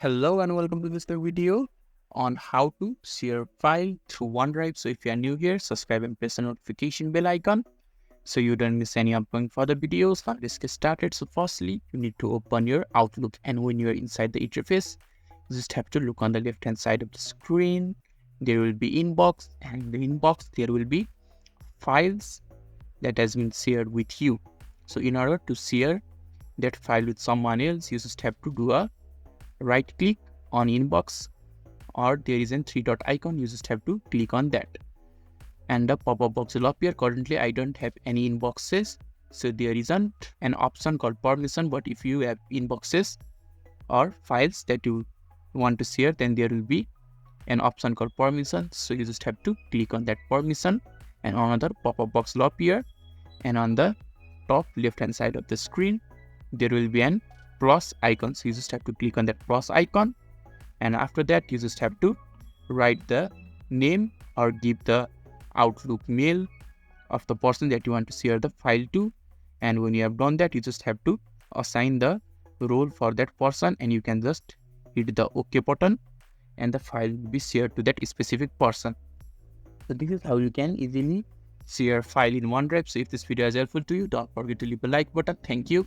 Hello and welcome to this video on how to share file through OneDrive. So if you are new here, subscribe and press the notification bell icon so you don't miss any upcoming further videos. Let's get started. So firstly, you need to open your Outlook, and when you are inside the interface, you just have to look on the left hand side of the screen. There will be inbox, and in the inbox there will be files that has been shared with you. So in order to share that file with someone else, you just have to do a right click on inbox, or there is a three dot icon. You just have to click on that and the pop-up box will appear. Currently I don't have any inboxes, so there isn't an option called permission, but if you have inboxes or files that you want to share, then there will be an option called permission. So you just have to click on that permission and another pop-up box will appear, and on the top left hand side of the screen there will be an plus icon. So you just have to click on that plus icon, and after that you just have to write the name or give the Outlook mail of the person that you want to share the file to. And when you have done that, you just have to assign the role for that person, and you can just hit the OK button and the file will be shared to that specific person. So this is how you can easily share file in OneDrive. So if this video is helpful to you, don't forget to leave a like button. Thank you.